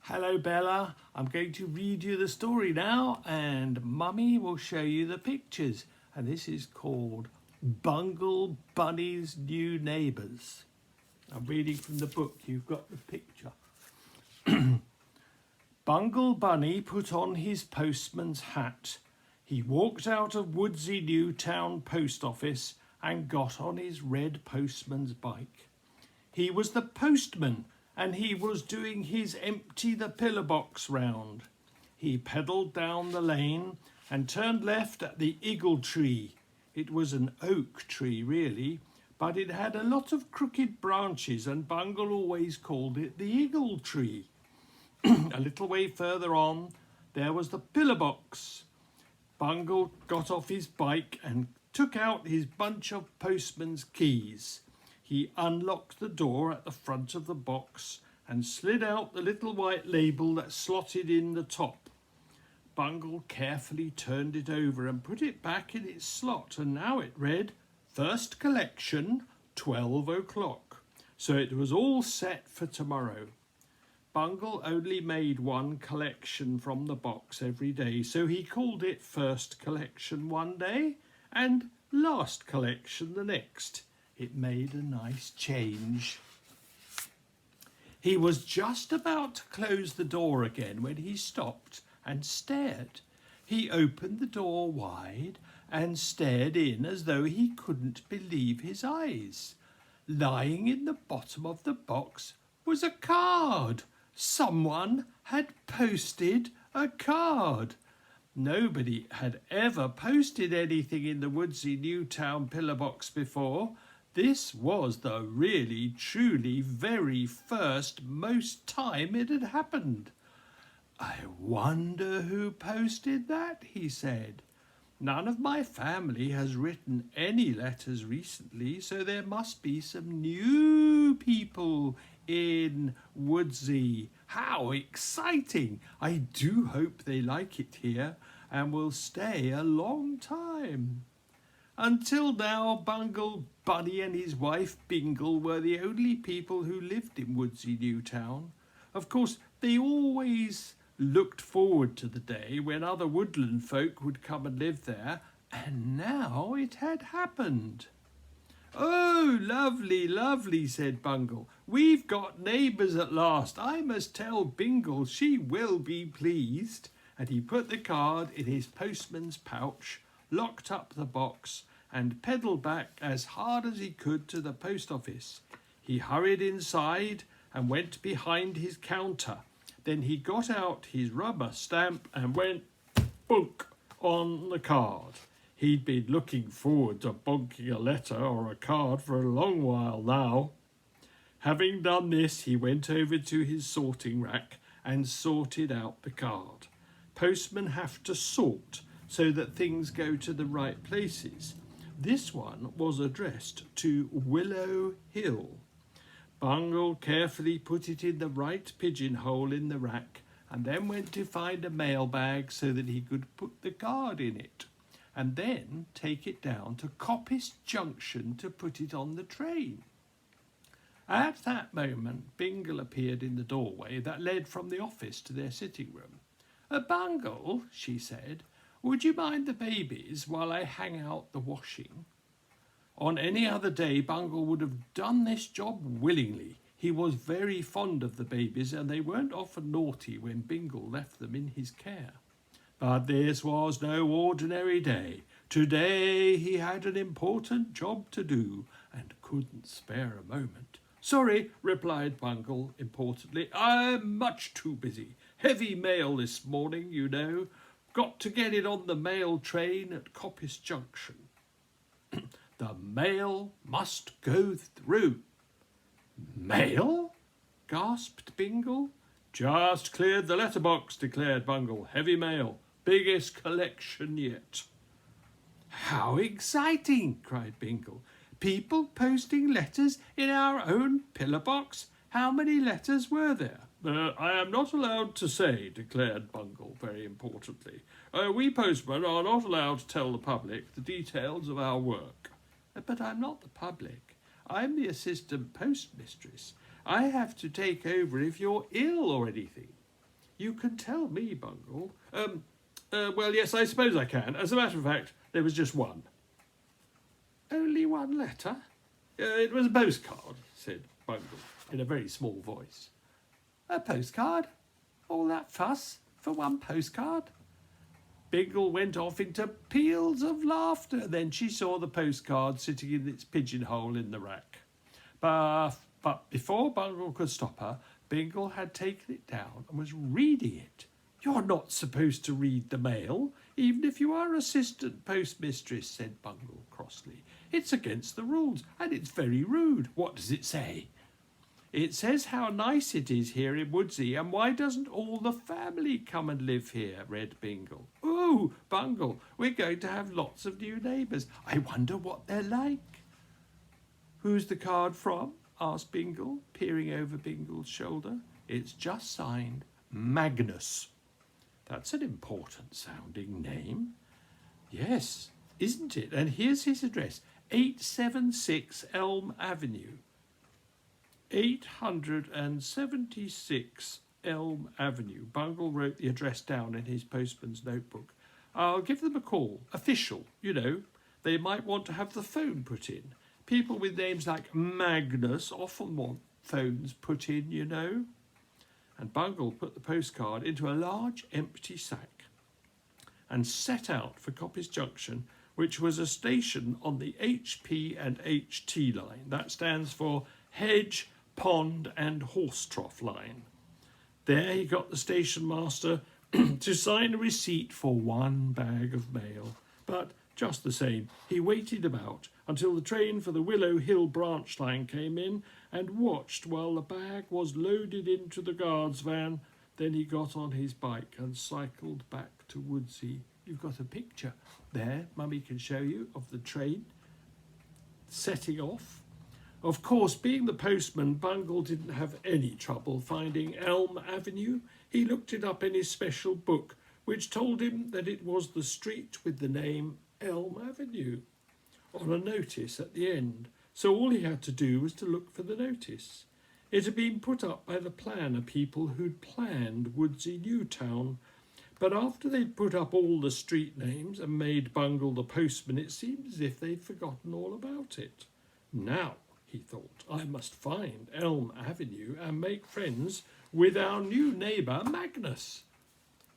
Hello Bella, I'm going to read you the story now and Mummy will show you the pictures. And this is called Bungle Bunny's New Neighbours. I'm reading from the book, you've got the picture. Bungle Bunny put on his postman's hat. He walked out of Woodsey Newtown post office and got on his red postman's bike. He was the postman and he was doing his empty the pillar box round. He pedalled down the lane and turned left at the eagle tree. It was an oak tree really, but it had a lot of crooked branches and Bungle always called it the eagle tree. A little way further on, there was the pillar box. Bungle got off his bike and took out his bunch of postman's keys. He unlocked the door at the front of the box and slid out the little white label that slotted in the top. Bungle carefully turned it over and put it back in its slot, and now it read, "First collection, 12 o'clock." So it was all set for tomorrow. Bungle only made one collection from the box every day, so he called it First Collection one day and Last Collection the next. It made a nice change. He was just about to close the door again when he stopped and stared. He opened the door wide and stared in as though he couldn't believe his eyes. Lying in the bottom of the box was a card. Someone had posted a card. Nobody had ever posted anything in the Woodsey Newtown pillar box before. This was the really, truly, very first most time it had happened. "I wonder who posted that," he said. "None of my family has written any letters recently, so there must be some new people in Woodsey. How exciting! I do hope they like it here and will stay a long time." Until now, Bungle Bunny and his wife Bingle were the only people who lived in Woodsey Newtown. Of course, they always looked forward to the day when other woodland folk would come and live there, and now it had happened. "Oh, lovely, lovely," said Bungle. "We've got neighbours at last. I must tell Bingle, she will be pleased." And he put the card in his postman's pouch, locked up the box and pedalled back as hard as he could to the post office. He hurried inside and went behind his counter. Then he got out his rubber stamp and went bonk on the card. He'd been looking forward to bonking a letter or a card for a long while now. Having done this, he went over to his sorting rack and sorted out the card. Postmen have to sort so that things go to the right places. This one was addressed to Willow Hill. Bungle carefully put it in the right pigeonhole in the rack and then went to find a mailbag so that he could put the card in it and then take it down to Coppice Junction to put it on the train. At that moment, Bingle appeared in the doorway that led from the office to their sitting room. "Bungle," she said, "would you mind the babies while I hang out the washing?" On any other day, Bungle would have done this job willingly. He was very fond of the babies and they weren't often naughty when Bingle left them in his care. But this was no ordinary day. Today he had an important job to do and couldn't spare a moment. "Sorry," replied Bungle importantly. "I'm much too busy. Heavy mail this morning, you know. Got to get it on the mail train at Coppice Junction." "The mail must go through." "Mail?" gasped Bingle. "Just cleared the letterbox," declared Bungle. "Heavy mail. Biggest collection yet." "How exciting!" cried Bingle. "People posting letters in our own pillar box. How many letters were there?" "I am not allowed to say," declared Bungle very importantly. "We postmen are not allowed to tell the public the details of our work." "But I'm not the public. I'm the assistant postmistress. I have to take over if you're ill or anything." You can tell me, Bungle. Well, yes, I suppose I can. As a matter of fact, there was just one. Only one letter? It was a postcard, said Bungle, in a very small voice. A postcard? All that fuss for one postcard? Bingle went off into peals of laughter. Then she saw the postcard sitting in its pigeonhole in the rack. But before Bungle could stop her, Bingle had taken it down and was reading it. You're not supposed to read the mail, even if you are assistant postmistress, said Bungle crossly. It's against the rules, and it's very rude. What does it say? It says how nice it is here in Woodsey, and why doesn't all the family come and live here, read Bingle. Ooh, Bungle, we're going to have lots of new neighbours. I wonder what they're like. Who's the card from? Asked Bingle, peering over Bingle's shoulder. It's just signed Magnus. That's an important sounding name. Yes, isn't it? And here's his address, 876 Elm Avenue. 876 Elm Avenue. Bungle wrote the address down in his postman's notebook. I'll give them a call. Official, you know. They might want to have the phone put in. People with names like Magnus often want phones put in, you know. And Bungle put the postcard into a large empty sack and set out for Coppice Junction, which was a station on the HP and HT line. That stands for Hedge, Pond and Horse Trough line. There he got the station master to sign a receipt for one bag of mail. But just the same, he waited about until the train for the Willow Hill branch line came in and watched while the bag was loaded into the guard's van. Then he got on his bike and cycled back to Woodsey. You've got a picture there, Mummy can show you, of the train setting off. Of course, being the postman, Bungle didn't have any trouble finding Elm Avenue. He looked it up in his special book, which told him that it was the street with the name Elm Avenue on a notice at the end. So all he had to do was to look for the notice. It had been put up by the planner people who'd planned Woodsey Newtown. But after they'd put up all the street names and made Bungle the postman, it seemed as if they'd forgotten all about it. Now, he thought, I must find Elm Avenue and make friends with our new neighbour Magnus.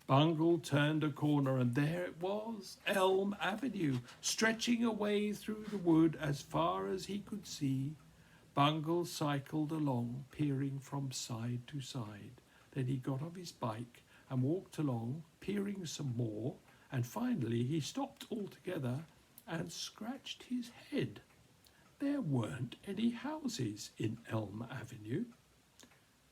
Bungle turned a corner and there it was, Elm Avenue, stretching away through the wood as far as he could see. Bungle cycled along, peering from side to side. Then he got off his bike and walked along, peering some more, and finally he stopped altogether and scratched his head. There weren't any houses in Elm Avenue.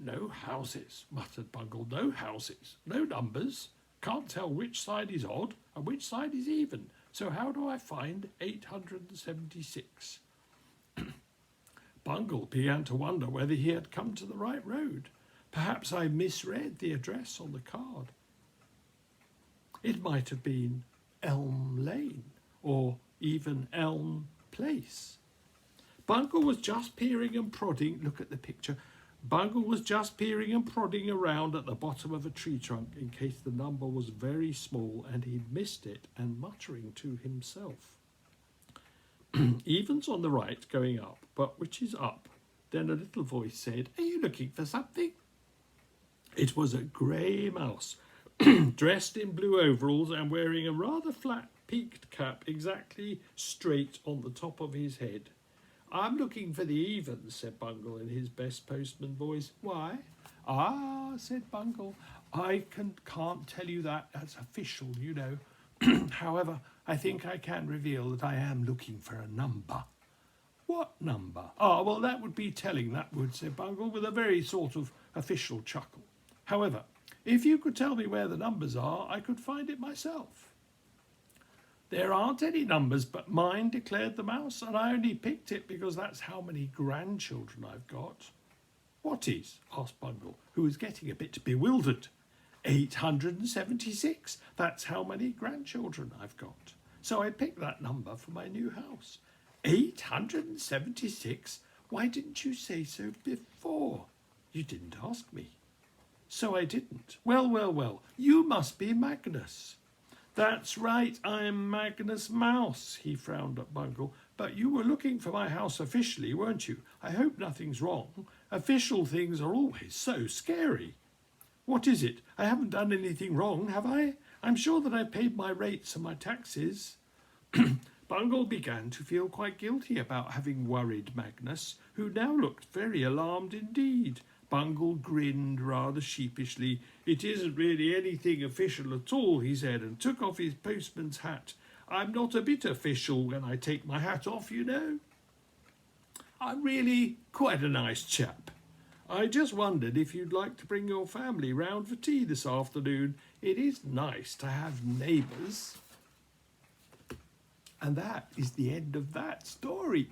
No houses, muttered Bungle. No houses, no numbers. Can't tell which side is odd and which side is even. So how do I find 876? Bungle began to wonder whether he had come to the right road. Perhaps I misread the address on the card. It might have been Elm Lane or even Elm Place. Bungle was just peering and prodding. Look at the picture. Bungle was just peering and prodding around at the bottom of a tree trunk in case the number was very small and he'd missed it, and muttering to himself. Even's on the right going up, but which is up? Then a little voice said, Are you looking for something? It was a grey mouse, dressed in blue overalls and wearing a rather flat peaked cap exactly straight on the top of his head. I'm looking for the evens, said Bungle in his best postman voice. Why? Ah, said Bungle, I can't tell you that. That's official, you know. However, I think I can reveal that I am looking for a number. What number? Ah, well, that would be telling, that would, said Bungle, with a very sort of official chuckle. However, if you could tell me where the numbers are, I could find it myself. There aren't any numbers but mine, declared the mouse, and I only picked it because that's how many grandchildren I've got. What is? Asked Bungle, who was getting a bit bewildered. 876. That's how many grandchildren I've got. So I picked that number for my new house. 876? Why didn't you say so before? You didn't ask me. So I didn't. Well, well, well, you must be Magnus. That's right, I'm Magnus Mouse, he frowned at Bungle. But you were looking for my house officially, weren't you? I hope nothing's wrong. Official things are always so scary. What is it? I haven't done anything wrong, have I? I'm sure that I've paid my rates and my taxes. Bungle began to feel quite guilty about having worried Magnus, who now looked very alarmed indeed. Bungle grinned rather sheepishly. It isn't really anything official at all, he said, and took off his postman's hat. I'm not a bit official when I take my hat off, you know. I'm really quite a nice chap. I just wondered if you'd like to bring your family round for tea this afternoon. It is nice to have neighbours. And that is the end of that story.